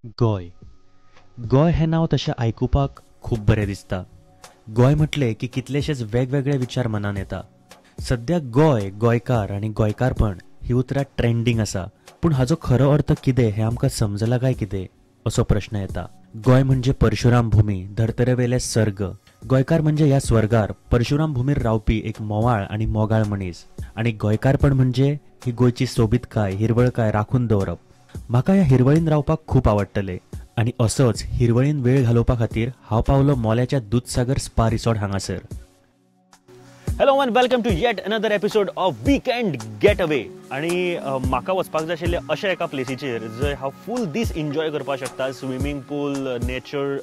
गोंय. गोंय हें नांव तशें आयकुपाक खूब बरें दिसता. गोंय म्हटलें की कितलेशेच वेगवेगळे विचार मनांत येता. सध्या गोंय, गोंयकार आनी गोंयकारपण ही उतरां ट्रेंडींग आसा. पूण हाचो खरो अर्थ कितें हें आमकां समजलां काय कितें असो प्रश्न येता. गोंय म्हणजे परशुराम भूमी, धर्तरेवेले सर्ग. गोंयकार म्हणजे ह्या स्वर्गार परशुराम भूमीर रावपी एक मोवाळ आनी मोगाळ मनीस. आनी गोंयकारपण म्हणजे ही गोंयची सोबीतकाय, हिरवळकाय राखून दवरप. म्हाका ह्या हिरवळीन रावपाक खूब आवडटलें. आनी असोच हिरवळीन वेळ घालोवपा खातीर हांव पावलो मोल्याच्या दूधसागर स्पा रिसॉर्ट हांगासर. Hello and welcome to yet another episode of weekend getaway. आणि म्हाका वचपाक जाय आशिल्लें अशा एका प्लेसीचेर जंय हांव फूल दीस एन्जॉय करपाक शकता. Swimming pool, nature,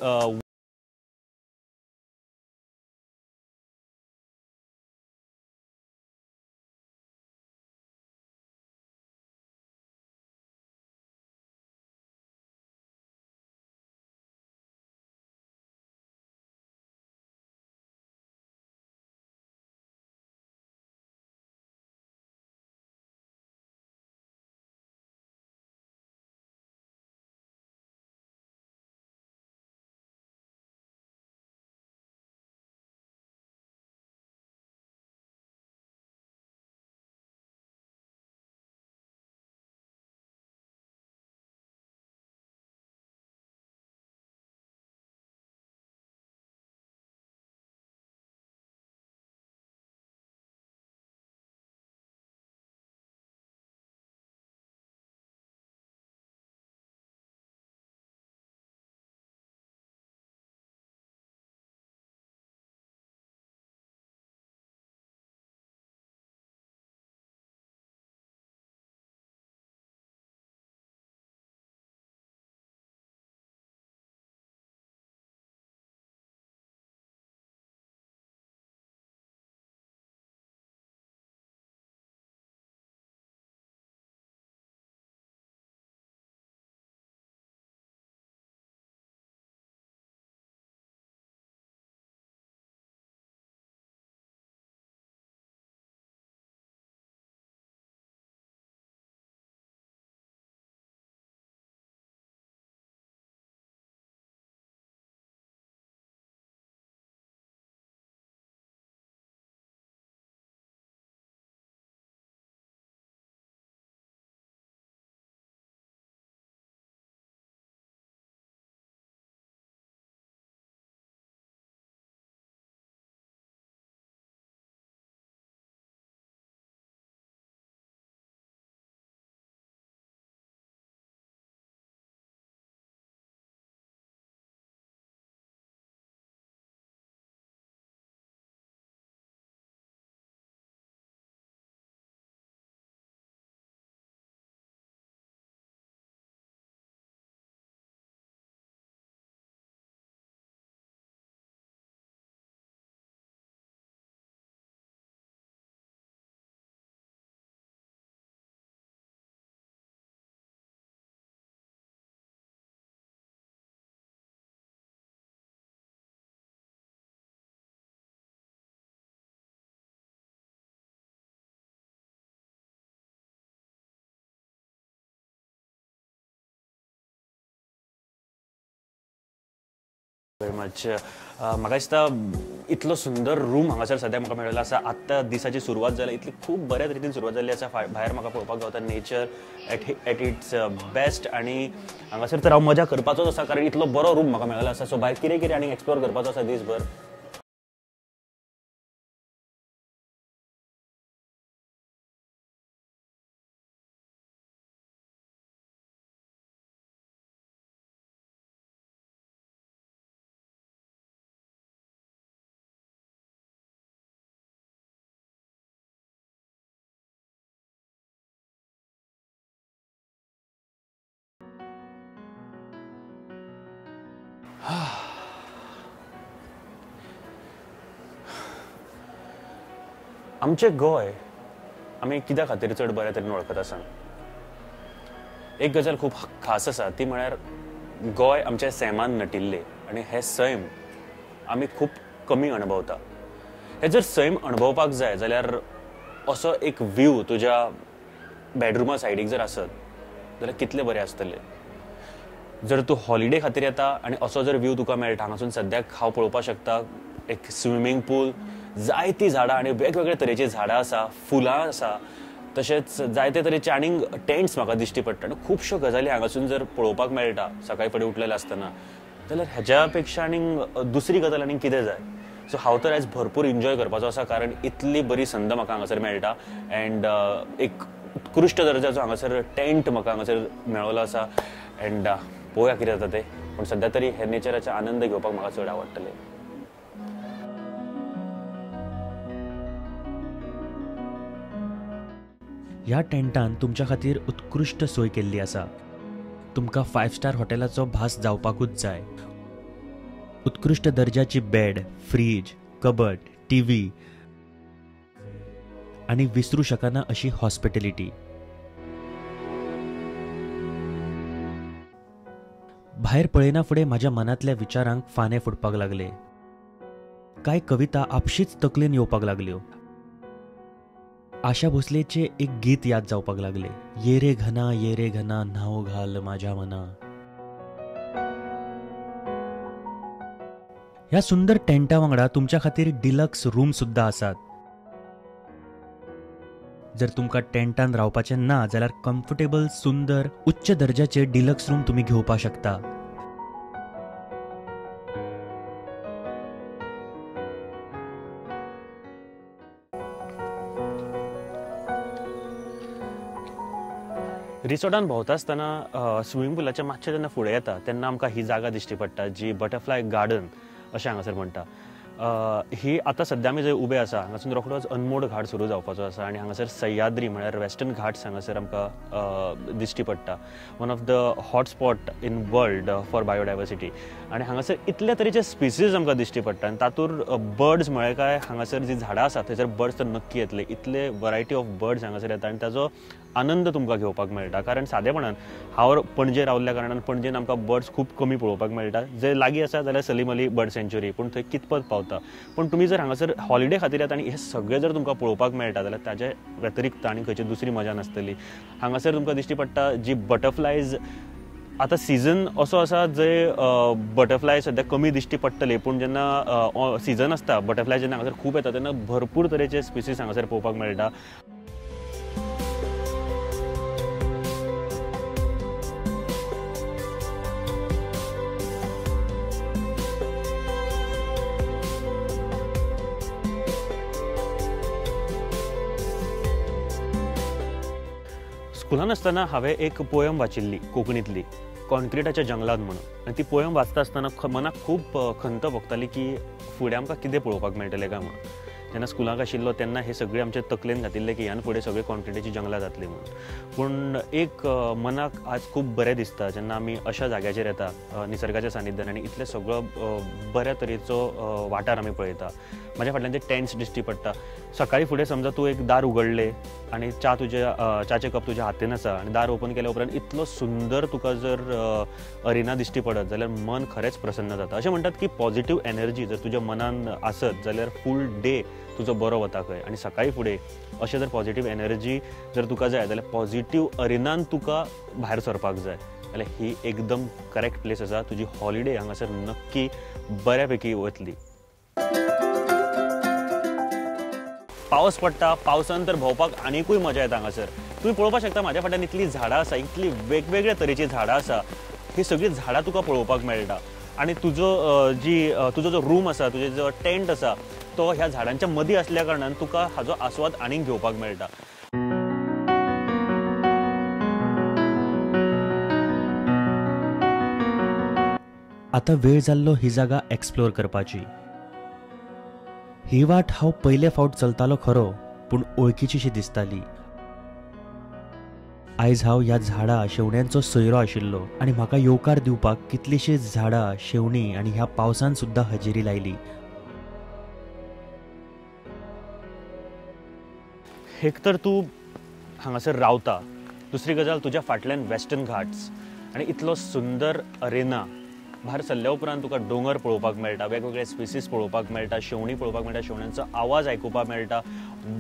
very much. म्हाका दिसता इतलो सुंदर रूम हांगासर सद्या म्हाका मेळिल्लो आसा. आत्तां दिसाची सुरवात जाल्या, इतली खूब बऱ्या तरेन सुरवात जाल्ली आसा. भायर म्हाका पळोवपाक गावता नेचर एट इट्स बेस्ट. आनी हांगासर तर हांव मजा करपाचोच आसा, कारण इतलो बरो रूम म्हाका मेळिल्लो आसा. सो भायर कितें कितें आनी एक्सप्लोर करपाचो आसा दीसभर. आमचें गोंय आमी कित्या खातीर चड बऱ्या तरेन वळखता सांग. एक गजाल खूब खास आसा, ती म्हळ्यार गोंय आमच्या सैमान नटिल्लें. आनी हे सैम आमी खूब कमी अणभवता. हे जर सैम अणभवपाक जाय जाल्यार असो एक व्यू तुज्या बेडरुमा सायडीक जर आसत जाल्यार कितलें बरें आसतलें. जर तूं हॉलिडे खातीर येता आनी असो जर व्यू तुका मेळटा, हांगासून सद्याक हांव पळोवपाक शकता एक स्विमींग पूल, जायतीं झाडां आनी वेगवेगळे तरेचीं झाडां आसा, फुलां आसा, तशेंच जायते तरेचे आनीक टेंट्स म्हाका दिश्टी पडटा आनी खुबश्यो गजाली हांगासून जर पळोवपाक मेळटा सकाळी फुडें उठलेले आसतना, जाल्यार हेज्या पेक्षा आनीक दुसरी गजाल आनीक कितें जाय. सो हांव तर आयज भरपूर एन्जॉय करपाचो आसा, कारण इतली बरी संद म्हाका हांगासर मेळटा अँड एक उत्कृश्ट दर्जाचो हांगासर टेंट म्हाका हांगासर मेळ्ळो आसा अँड पळोवया कितें जाता तें. पूण सद्या तरी हे नेचराचो आनंद घेवपाक म्हाका चड आवडटलें. ह्या टेंटान तुमच्या खातीर उत्कृश्ट सोय केल्ली आसा. तुमकां 5 स्टार हॉटेलाचो भास जावपाकूच जाय. उत्कृश्ट दर्जाची बेड, फ्रीज, कबड, टीव्ही आनी विसरू शकना अशी हॉस्पिटॅलिटी. भायर पळयना फुडें म्हाज्या मनांतल्या विचारांक फाने फुटपाक लागले. कांय कविता आपशीच तकलेन येवपाक लागल्यो. आशा भोसलेचे एक गीत याद जावपाक लागले. ये रे घना न्हाव घाल माझ्या मना. ह्या सुंदर टेंटा वांगडा तुमच्या खातीर डिलक्स रूम सुद्धा आसात. जर तुमकां टेंटान रावपाचें ना जाल्यार कम्फर्टेबल सुंदर उच्च दर्जाचे डिलक्स रूम तुम्ही घेवपाक शकता. रिसॉर्टान भोंवता आसतना स्विमींग पुलाच्या मातशें जेन्ना फुडें येता तेन्ना आमकां ही जागा दिश्टी पडटा जी बटरफ्लाय गार्डन अशें हांगासर म्हणटा. ही आतां सद्या आमी जंय उबे आसा हांगासून रोखडोच अनमोड घाट सुरू जावपाचो आसा आनी हांगासर सह्याद्री म्हळ्यार वेस्टर्न घाट्स हांगासर आमकां दिश्टी पडटा. One of the hotspot in world for biodiversity. आनी हांगासर इतले तरेचे स्पिसीज आमकां दिश्टी पडटा आनी तातूंत बर्ड्स म्हळ्यार काय हांगासर जी झाडां आसा थंयसर बर्ड्स तर नक्की येतले. इतले वरायटी ऑफ बर्ड्स हांगासर येता आनी ताजो आनंद तुमकां घेवपाक मेळटा. कारण सादेपणान हांव पणजे रावल्ल्या कारणान पणजेन आमकां बर्ड्स खूब कमी पळोवपाक मेळटा. जे लागीं आसा जाल्यार सलीम अली बर्ड सँच्युरी, पूण थंय कितपत पावता. पूण तुमी जर हांगासर हॉलिडे खातीर येता आनी हे सगळे जर तुमकां पळोवपाक मेळटा जाल्यार ताजे व्यतिरिक्त आनी खंयची दुसरी मजा नासतली. हांगासर तुमकां दिश्टी पडटा जी बटरफ्लायज आतां सिजन असो आसा जंय बटरफ्लाय सद्या कमी दिश्टी पडटले, पूण जेन्ना सिजन आसता बटरफ्लाय जेन्ना हांगासर खूब येता तेन्ना भरपूर तरेचे स्पिसीज हांगासर पळोवपाक मेळटा. स्कुलान आसतना हांवें एक पोयम वाचिल्ली कोंकणींतली, कॉन्क्रिटाच्या जंगलांत म्हणून. आनी ती पोयम वाचता आसतना मनाक खूब खंत भोगताली की फुडें आमकां कितें पळोवपाक मेळटलें काय म्हणून. जेन्ना स्कुलाक आशिल्लो तेन्ना हे सगळे आमचे तकलेन घातिल्ले की ह्यान फुडें सगळे कॉन्क्रिटाची जंगलां जातली म्हणून. पूण एक मनाक आज खूब बरें दिसता जेन्ना आमी अशा जाग्याचेर येता निसर्गाच्या सानिध्यान आनी इतले सगळो बऱ्या तरेचो वाठार आमी पळयता. म्हाज्या फाटल्यान ते टेंट्स दिश्टी पडटा. सकाळी फुडें समजा तूं एक दार उगडलें आनी च्याचे कप तुज्या हातीन आसा आनी दार ओपन केल्या उपरांत इतलो सुंदर तुका जर अरिना दिश्टी पडत जाल्यार मन खरेंच प्रसन्न जाता. अशें म्हणटात की पॉझिटिव्ह एनर्जी जर तुज्या मनान आसत जाल्यार फूल डे तुजो बरो वता खंय. आनी सकाळी फुडें अशें जर पॉझिटिव्ह एनर्जी जर तुका जाय जाल्यार पॉझिटिव्ह अरिनान तुका भायर सरपाक जाय जाल्यार ही एकदम करेक्ट प्लेस आसा. तुजी हॉलिडे हांगासर नक्की बऱ्यापैकी वतली. पावस पडटा, पावसान तर भोंवपाक आनीकूय मजा येता हांगासर. तुमी पळोवपाक शकता म्हाज्या फाटल्यान इतली झाडां आसा, इतली वेगवेगळ्या तरेची झाडां आसा. ही सगळीं झाडां तुका पळोवपाक मेळटा आनी तुजो जो रूम आसा, तुजो जो टेंट आसा तो ह्या झाडांच्या मदीं आसल्या कारणान तुका हाजो आस्वाद आनीक घेवपाक मेळटा. आतां वेळ जाल्लो ही जागा एक्सप्लोर करपाची. ही वाट हांव पयले फावट चलतालो खरो, पूण वळखीचीशी दिसताली. आयज हांव ह्या झाडां शेवण्यांचो सोयरो आशिल्लो आनी म्हाका येवकार दिवपाक कितलीशींच झाडां, शेवणीं आनी ह्या पावसान सुद्दां हजेरी लायली. एक तर तूं हांगासर रावता, दुसरी गजाल तुज्या फाटल्यान वेस्टर्न घाट्स आनी इतलो सुंदर अरेना भायर सरल्या उपरांत तुका दोंगर पळोवपाक मेळटा, वेगवेगळे स्पेसीस पळोवपाक मेळटा, शेवणी पळोवपाक मेळटा, शेवण्यांचो आवाज आयकुपाक मेळटा,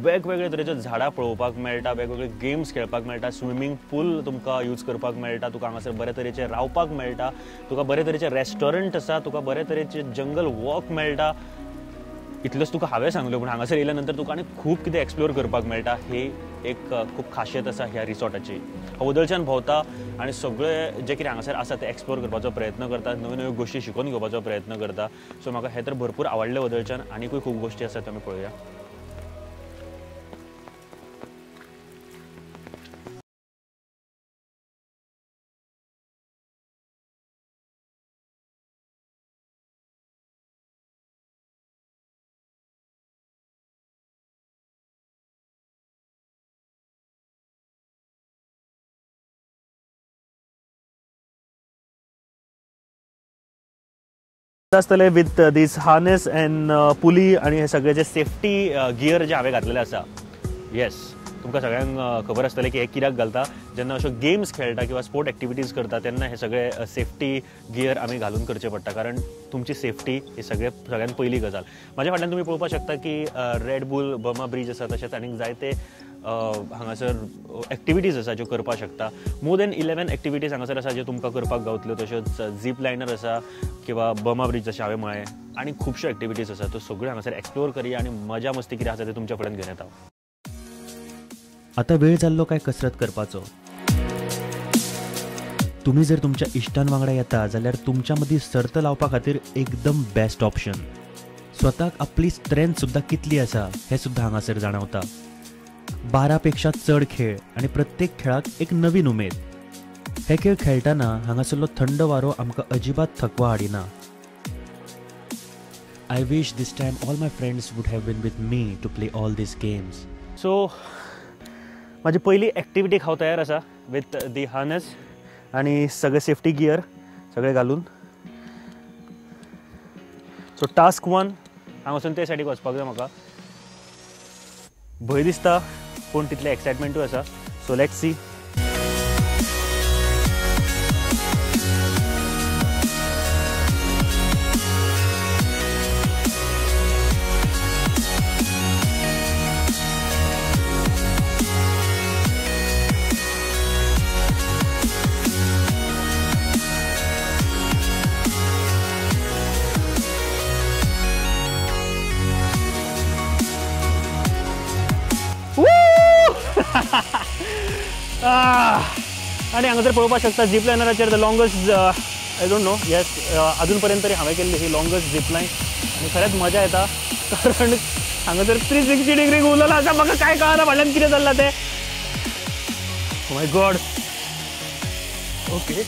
वेगवेगळे तरेच्यो झाडां पळोवपाक मेळटा, वेगवेगळे गेम्स खेळपाक मेळटा, स्विमींग पूल तुमकां यूज करपाक मेळटा, तुका हांगासर बरे तरेचे रावपाक मेळटा, तुका बरे तरेचे रेस्टॉरंट आसा, तुका बरे तरेचे जंगल वॉक मेळटा. इतलेंच तुका हांवें सांगलें, पूण हांगासर येयल्या नंतर तुका आनी खूब कितें एक्सप्लोर करपाक मेळटा. ही एक खूब खासियत आसा ह्या रिसॉर्टाची. हांव वदळच्यान भोंवता आनी सगळे जे कितें हांगासर आसा ते एक्सप्लोर करपाचो प्रयत्न करता, नव्यो नव्यो गोश्टी शिकून घेवपाचो प्रयत्न करता. सो म्हाका हें तर भरपूर आवडलें वदळच्यान. आनीकूय खूब गोश्टी आसात त्यो आमी पळोवया. आसतले with these harness and pulley आनी हे सगळे जे सेफ्टी गियर जे हांवें घातलेले आसा. येस, तुमकां सगळ्यांक खबर आसतलें की हे कित्याक घालता. जेन्ना अश्यो गेम्स खेळटा किंवा स्पोर्ट एक्टिविटीज करता तेन्ना हे सगळे सेफ्टी गियर आमी घालून करचे पडटा, कारण तुमची सेफ्टी ही सगळ्यात पयली गजाल. म्हाज्या फाटल्यान तुमी पळोवपाक शकता की रेड बुल बर्मा ब्रिज आसा, तशेंच आनीक जायते हांगासर एक्टिविटीज आसा ज्यो करपाक शकता. मोर दॅन 11 एक्टिविटीज हांगासर आसा ज्यो तुमकां करपाक गावतल्यो. तश्योच झीप लायनर आसा किंवा बर्मा ब्रिज जशें हांवें म्हळें, आनी खुबश्यो एक्टिविटीज आसा. त्यो सगळ्यो हांगासर एक्सप्लोर करया आनी मजा मस्ती कितें आसा ते तुमच्या फुड्यान घेवन येता. आता वेळ जाल्लो काय कसरत करपाचो. तुम्ही जर तुमच्या इश्टां वांगडा येता जाल्यार तुमच्या मदीं सर्त लावपा खातीर एकदम बेस्ट ऑप्शन. स्वताक आपली स्ट्रेंथ सुद्दां कितली आसा हें सुद्दां हांगासर जाणवता. 12 पेक्षा चड खेळ आनी प्रत्येक खेळाक एक नवीन उमेद. हे खेळ खेळटाना हांगासरलो थंड वारो आमकां अजिबात थकवा हाडिना. I wish this time all my friends would have been with me to play all these games. So म्हाजी पयली एक्टिविटीक हांव तयार आसा विथ दी हार्नेस आनी सगळे सेफ्टी गियर सगळे घालून. सो टास्क 1 हांगासून ते सायडीक वचपाक जाय म्हाका. भंय दिसता पूण तितलें एक्सायटमेंटूय आसा. So let's see. आनी हांगासर पळोवपाक शकता झीप लायनराचेर the longest I don't know. Yes, अजून पर्यंत तरी हांवें केल्ली ही लॉंगेस्ट झीप लायन आनी खरेंच मजा येता, कारण हांगासर 360 डिग्री घुंवलेलो आसा. म्हाका कांय कळना फाटल्यान कितें चल्लां तें. Oh my God. ओके.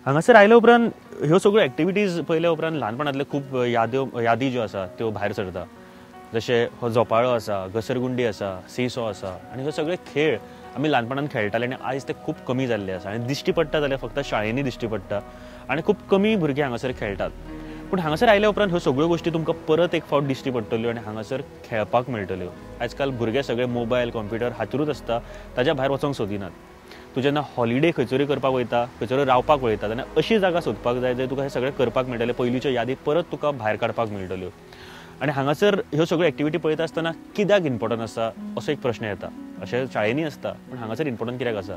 हांगासर आयल्या उपरांत ह्यो सगळ्यो एक्टिविटीज पयल्या उपरांत ल्हानपणांतल्यो खूब यादी ज्यो आसा त्यो भायर सरता. जशे हो झोपाळो आसा, घसरगुंडी आसा, सीसॉ आसा, आनी हे सगळे खेळ आमी ल्हानपणांत खेळटाले आनी आयज ते खूब कमी जाल्ले आसा. आनी दिश्टी पडटा जाल्यार फक्त शाळेंनी दिश्टी पडटा आनी खूब कमी भुरगे हांगासर खेळटात. पूण हांगासर आयल्या उपरांत ह्यो सगळ्यो गोश्टी तुमकां परत एक फावट दिश्टी पडटल्यो आनी हांगासर खेळपाक मेळटल्यो. आयज काल भुरगे सगळे मोबायल कॉम्प्युटर हातूरूच आसता, ताज्या भायर वचोंक सोदिनात. तूं जेन्ना हॉलिडे खंयसरूय करपाक वयता, खंयसरूय रावपाक वयता, तेन्ना अशी जागा सोदपाक जाय जंय तुका हें सगळें करपाक मेळटलें. पयलींच्यो यादी परत तुका भायर काडपाक मेळटल्यो. आनी हांगासर ह्यो सगळ्यो एक्टिविटी पळयता आसतना कित्याक इम्पॉर्टंट आसा असो एक प्रश्न येता. अशें शाळेंनी आसता, पूण हांगासर इम्पॉर्टंट कित्याक आसा.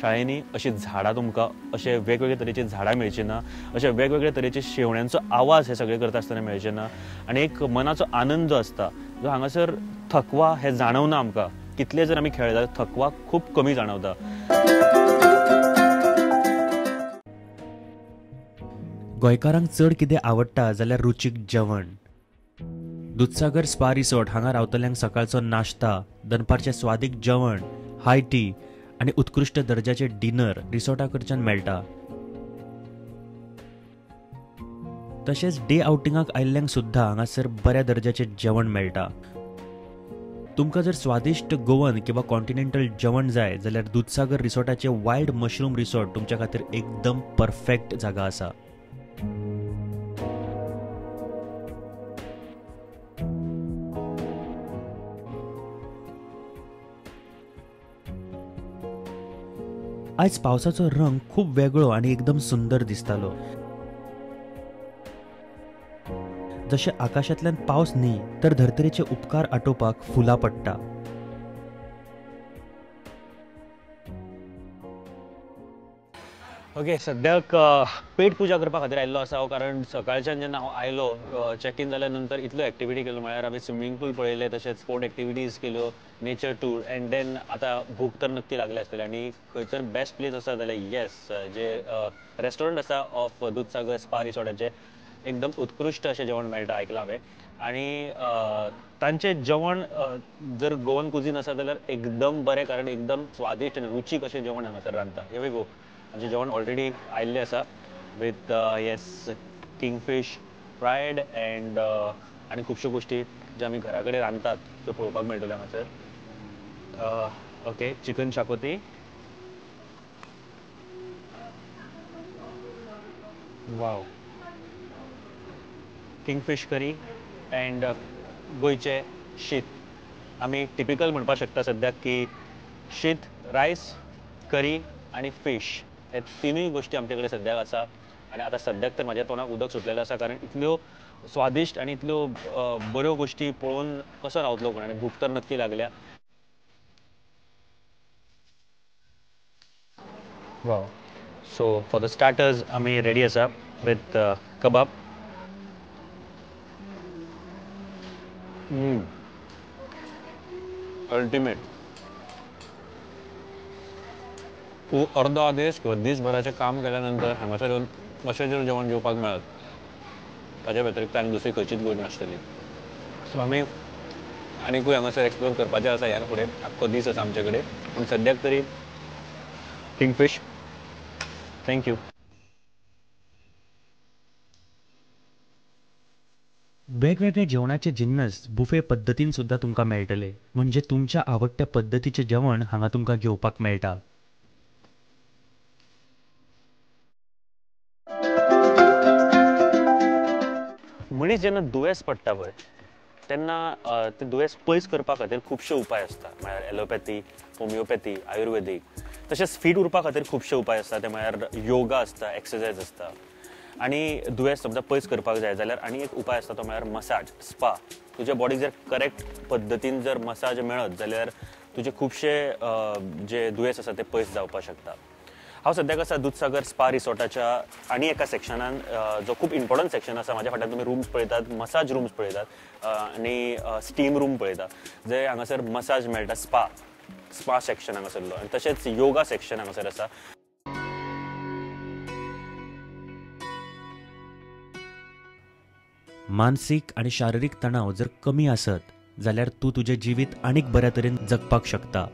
शाळेंनी अशीं झाडां तुमकां अशे वेगवेगळे तरेची झाडां मेळची ना, अशे वेगवेगळे तरेचे शेवण्यांचो आवाज हे सगळे करता आसतना मेळचे ना, आनी एक मनाचो आनंद जो आसता जो हांगासर थकवा हे जाणवना आमकां. कितले जर आमी खेळटा थकवा खूब कमी जाणवता. गोंयकारांक चड कितें आवडटा जाल्यार रुचीक जेवण. दूधसागर स्पा रिसॉर्ट हांगा रावतल्यांक सकाळचो नाश्ता, दनपारचें स्वादीक जेवण, हाय टी आनी उत्कृश्ट दर्जाचे डिनर रिसॉर्टा कडच्यान मेळटा. तशेंच डे आउटिंगाक आयिल्ल्यांक सुद्दां हांगासर बऱ्या दर्जाचें जेवण मेळटा. तुमकां जर स्वादिश्ट गोवन किंवा कॉन्टिनेंटल जेवण जाय जाल्यार दूधसागर रिसॉर्टाचे वायल्ड मशरूम रिसॉर्ट तुमच्या खातीर एकदम परफेक्ट जागा आसा. आज पावसाचो रंग खूप वेगळो आणि एकदम सुंदर दिसतालो. जसे आकाशातल्यान पावस न्ही तर धर्तरेचे उपकार आटोवपाक फुलां पडटा. ओके, सद्याक पेट पुजा करपा खातीर आयिल्लो आसा हांव, कारण सकाळच्यान जेन्ना हांव आयलो चॅक इन जाल्या नंतर इतल्यो एक्टिविटी केल्यो. म्हळ्यार हांवें स्विमींग पूल पळयले, तशेंच स्पोर्ट एक्टिविटीज केल्यो, नेचर टूर, एंड देन आतां भूक तर नक्की लागली आसतली. आनी खंयसर बेस्ट प्लेस आसा जाल्यार येस, जे रेस्टॉरंट आसा ऑफ दूधसागर स्पा रिसॉर्टाचे एकदम उत्कृश्ट अशें जेवण मेळटा आयकलां हांवें. आनी तांचें जेवण जर गोवन कुझीन आसा जाल्यार एकदम बरें, कारण एकदम स्वादिश्ट आनी रुचीक अशें जेवण हांगासर रांदता. Here we go. आमचें जेवण ऑलरेडी आयिल्लें आसा with yes kingfish fried and आनी खुबश्यो गोश्टी ज्यो आमी घरा कडेन रांदतात त्यो पळोवपाक मेळटल्यो हांगासर. ओके, चिकन शाकोती, वाव, किंगफीश करी एंड गोंयचे शीत. आमी टिपिकल म्हणपाक शकता सद्याक की शीत, रायस, करी आनी फीश, हे तिनूय गोश्टी आमचे कडेन सद्याक आसा. आनी आतां सद्याक तर म्हाज्या तोंडाक उदक सुटलेलें आसा, कारण इतल्यो स्वादिश्ट आनी इतल्यो बऱ्यो गोश्टी पळोवन कसो रावतलो कोण, आनी भूक तर नक्की लागल्या. वाव. सो फॉर द स्टार्टर्स आमी रेडी आसा विथ कबाब. अल्टिमेट. खूब अर्दो आदेश किंवा दिसभराचें काम केल्यानंतर हांगासर येवन अशें जर जेवण जेवपाक मेळत, ताचे व्यतिरिक्त आनी दुसरी खंयचीच गोष्ट नासतली. सो आमी आनीकूय हांगासर एक्सप्लोर करपाचें आसा ह्या फुडें. आख्खो दीस आसा आमचे कडेन, पूण सद्याक तरी किंगफीश. थँक्यू. वेगवेगळे जेवणाचे जिन्नस बुफे पद्दतीन सुद्धा तुमकां मेळटले, म्हणजे तुमच्या आवडट्या पद्दतीचे जेवण हांगा तुमकां घेवपाक मेळटा. मनीस जेन्ना दुयेंस पडटा पळय, तेन्ना तें दुयेंस पयस करपा खातीर खुबशे उपाय आसता. म्हळ्यार एलोपॅथी, होमिओपॅथी, आयुर्वेदीक. तशेंच फीट उरपा खातीर खुबशे उपाय आसता. ते म्हळ्यार योगा आसता, एक्सरसायज आसता. आनी दुयेंस समजा पयस करपाक जाय जाल्यार आनी एक उपाय आसता, तो म्हळ्यार मसाज, स्पा. तुज्या बॉडीक जर करेक्ट पद्दतीन जर मसाज मेळत जाल्यार तुजे खुबशे जे दुयेंस आसा ते पयस जावपाक शकता. हांव सद्याक आसा दूधसागर स्पा रिसॉर्टाच्या आनी एका सेक्शनान, जो खूब इम्पॉर्टंट सेक्शन आसा. म्हाज्या फाटल्यान तुमी रूम्स पळयतात, मसाज रूम्स पळयतात आनी स्टीम रूम पळयतात, जंय हांगासर मसाज मेळटा. स्पा सेक्शन हांगासरलो, आनी तशेंच योगा सेक्शन हांगासर आसा. मानसीक आणि शारीरिक तणाव जर कमी आसत जाल्यार तूं तुजें जिवीत आनीक बऱ्या तरेन जगपाक शकता.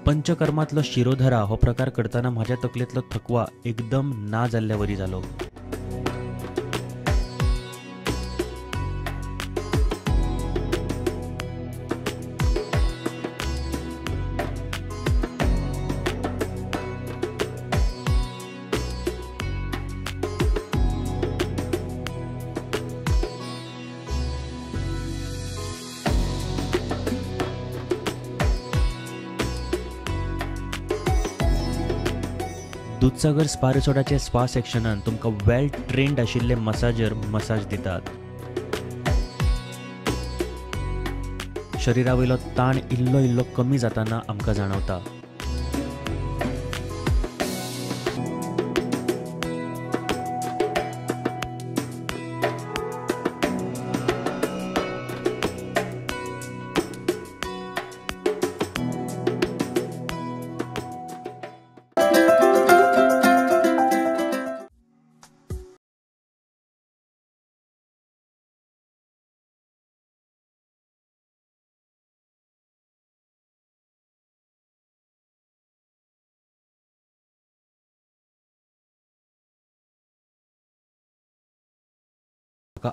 पंचकर्मातलो शिरोधरा हो प्रकार करतना म्हाज्या तकलेंतलो थकवा एकदम ना जाल्ल्या वरी जालो. दूधसागर स्पा रिसॉर्टाचे स्पा सेक्शनान तुमकां वेल ट्रेन्ड आशिल्ले मसाजर मसाज दितात. शरिरावयलो ताण इल्लो इल्लो कमी जाताना आमकां जाणवता.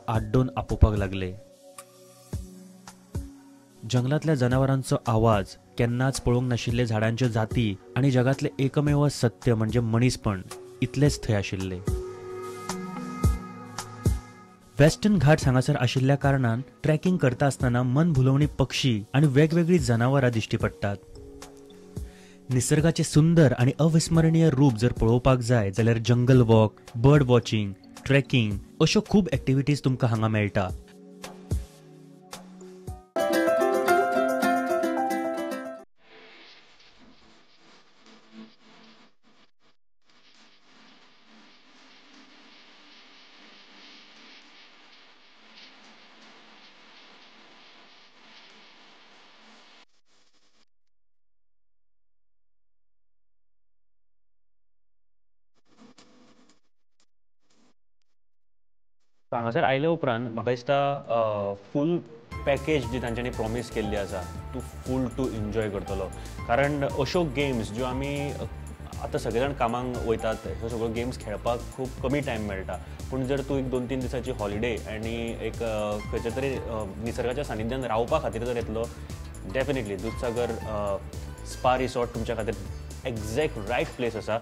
आड्डोन आपोवपाक लागले. जंगलातल्या जनावरांचो आवाज, केन्नाच पळोवंक नाशिल्ले झाडांच्यो जाती आनी जगातले एकमेव सत्य म्हणजे मनीसपण इतलेच थंय आशिल्ले. वेस्टर्न घाट्स हांगासर आशिल्ल्या कारणान ट्रेकिंग करता आसतना मन भुलवणी पक्षी आणि वेगवेगळी जनावरां दिश्टी पडटात. निसर्गाचे सुंदर आणि अविस्मरणीय रूप जर पळोवपाक जाय जाल्यार जंगल वॉक, बर्ड वॉचिंग, ट्रेकिंग अश्यो खूब एक्टिविटीज तुमकां हांगा मेळटा. हांगासर आयल्या उपरांत म्हाका दिसता फूल पॅकेज जी तांच्यांनी प्रॉमीस केल्ली आसा तूं फूल टू एन्जॉय करतलो. कारण अश्यो गेम्स ज्यो आमी आतां सगळे जाण कामाक वयतात ह्यो सगळ्यो गेम्स खेळपाक खूब कमी टायम मेळटा. पूण जर तूं एक 2-3 दिसाची हॉलिडे आनी एक खंयच्या तरी निसर्गाच्या सानिध्यान रावपा खातीर जर येतलो, डेफिनेटली दूधसागर स्पा रिसॉर्ट तुमच्या खातीर एक्झॅक्ट रायट प्लेस आसा.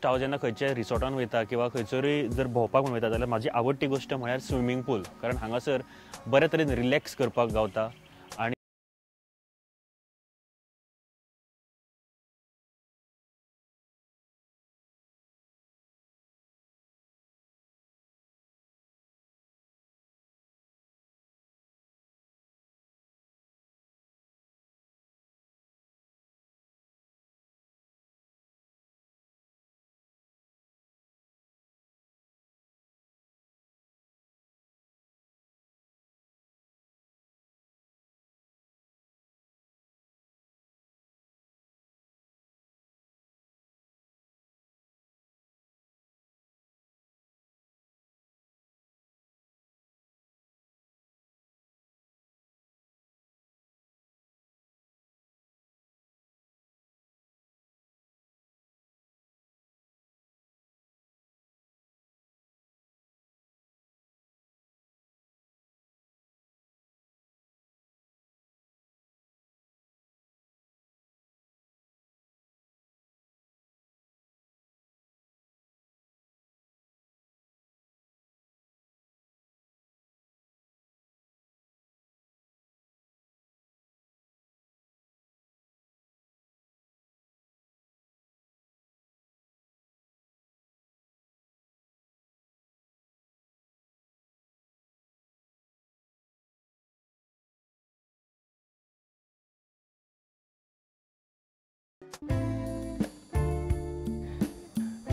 हांव जेन्ना खंयच्या रिसॉर्टान वयता किंवा खंयसरूय जर भोंवपाक म्हूण वयता जाल्यार म्हाजी आवडटी गोश्ट म्हळ्यार स्विमींग पूल. कारण हांगासर बऱ्या तरेन रिलॅक्स करपाक गावता. आनी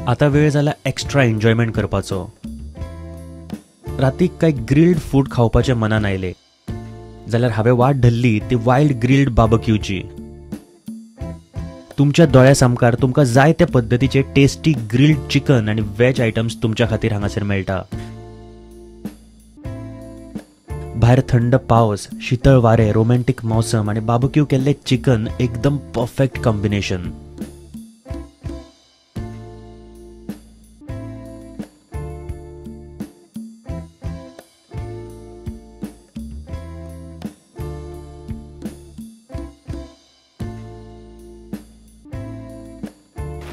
आता वेळ जाला एक्स्ट्रा एन्जॉयमेंट करपाचो. रातीक कांय ग्रिल्ड फूड खावपाचे मनान आयले जाल्यार हांवें वाट धरली ती वायल्ड ग्रिल्ड बार्बेक्यूची. तुमच्या दोळ्या सामकार तुमकां जाय त्या पद्दतीचे टेस्टी ग्रिल्ड चिकन आनी वेज आयटम्स तुमच्या खातीर हांगासर मेळटा. भायर थंड पावस, शीतळ वारे, रोमॅन्टिक मौसम आनी बार्बेक्यू केल्ले चिकन एकदम perfect combination.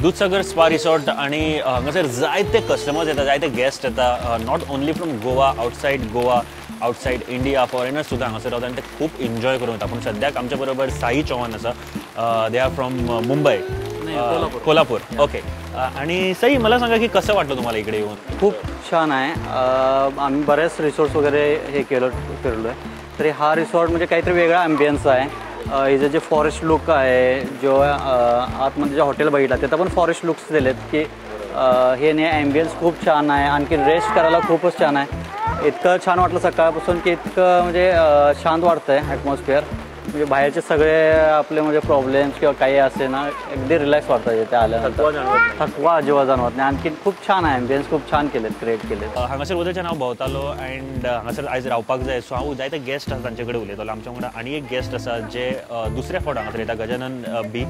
Dudhsagar spa resort आणि हांगासर जायते कस्टमर्स येता, जायते गेस्ट येता, not only from Goa, outside India, foreigners सुद्धा हांगासर रावता आनी ते खूब एन्जॉय करून वता. पूण सद्याक आमच्या बरोबर साई चौहान आसा. They are from Mumbai, Kolhapur. Okay. आणि साई, मला सांगा की कसं वाटलं तुम्हाला इकडे येऊन? खूप छान आहे. आम्ही बरेच रिसॉर्ट्स वगैरे फिरलो आहे. तरी हा रिसॉर्ट म्हणजे काहीतरी वेगळा ॲम्बियन्स आहे. हिचं जे फॉरेस्ट लुक आहे, जो आतमध्ये जे हॉटेल बघितला तिथं पण फॉरेस्ट लुक्स दिलेत की हे नाही ॲम्बियन्स खूप छान आहे. आणखी रेस्ट करायला खूपच छान आहे. इतकं छान वाटलं सकाळपासून की इतकं म्हणजे शांत वाटतं आहे ॲटमॉस्फिअर. म्हणजे बाहेरचे सगळे आपले म्हणजे प्रॉब्लेम्स किंवा काही असे ना अगदी रिलॅक्स वाटतं इथे आल्यानंतर. थकवा अजिबात जाणवत नाही. आणखी खूप छान आहे. ॲम्बियन्स खूप छान केलेत, क्रिएट केलेत. हांगासर उदयच्यान हांव भोंवतालो अँड हांगासर आयज रावपाक जाय, सो हांव जायते गेस्ट आसा तांचे कडेन उलयतालो. आमच्या वांगडा आनी एक गेस्ट आसा जे दुसऱ्या फावट हांगासर येता, गजानन बी.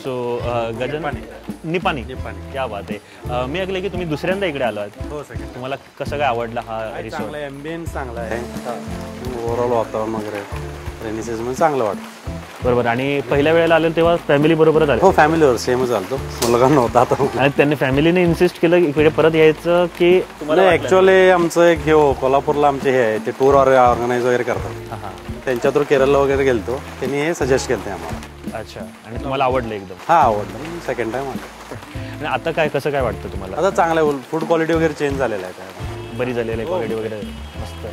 सो गजानन निपानी, क्या बात आहे. मी ऐकलं की तुम्ही दुसऱ्यांदा इकडे आलो आहात. हो सगळं. तुम्हाला कसं काय आवडला हा रिसॉर्ट? ॲम्बियन्स चांगला आहे. ओव्हरऑल वातावरण वगैरे रेनी सीझन चांगलं वाटतं. बरोबर. आणि पहिल्या वेळेला आले तेव्हा फॅमिली बरोबरच आले? हो, फॅमिलीवर सेमच आलतो, मुलगा नव्हता आता. आणि त्यांनी फॅमिलीने इन्सिस्ट केलं इकडे परत यायचं की तुम्हाला? ॲक्च्युअली आमचं एक हे कोल्हापूरला आमचे हे आहे, ते टूर ऑर्गनाईज वगैरे करतात. त्यांच्या थ्रू केरळला वगैरे गेलतो, त्यांनी हे सजेस्ट केलं आम्हाला. अच्छा. आणि तुम्हाला आवडलं एकदम? हां, आवडलं. सेकंड टाइम आलं. आणि आता काय कसं काय वाटतं तुम्हाला? आता चांगलं आहे, फूड क्वालिटी वगैरे चेंज झालेलं आहे, बरी झालेली आहे क्वालिटी वगैरे, मस्त.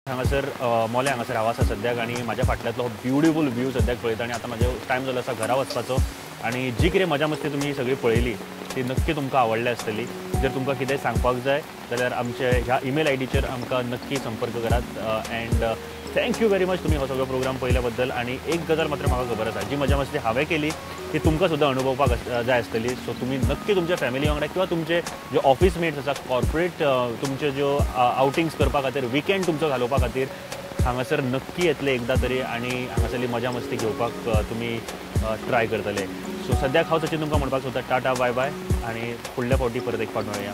हांगासर मोले हांगासर हांव आसा सद्याक, आनी म्हाज्या फाटल्यातलो हो ब्युटिफूल व्यू सद्याक पळयता. आनी आतां म्हाजो टायम जालो आसा घरा वचपाचो. आनी जी कितें मजा मस्ती तुमी सगळी पळयली ती नक्की तुमकां आवडली आसतली. जर तुमकां कितेंय सांगपाक जाय जाल्यार आमचे ह्या ईमेल आयडीचेर आमकां नक्की संपर्क करात. अँड थँक्यू व्हेरी मच तुम्ही हो सगळो प्रोग्राम पळयल्या बद्दल. आणि एक गजाल मात्र म्हाका खबर आसा, जी मजा मस्ती हांवें केली ती तुमकां सुद्दां अनुभवपाक जाय आसतली. सो तुमी नक्की तुमच्या फॅमिली वांगडा किंवा तुमचे जे ऑफिस मेट्स आसा, कॉर्पोरेट तुमचे ज्यो आउटिंग्स करपा खातीर, विकेंड तुमचो घालोवपा खातीर हांगासर नक्की येतले एकदा तरी, आनी हांगासरली मजा मस्ती घेवपाक तुमी ट्राय करतले. सो सद्याक हांव सचिन तुमकां म्हणपाक सोदता टाटा बाय बाय, आनी फुडल्या फावटी परत एक फावट मेळुया.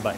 बाय.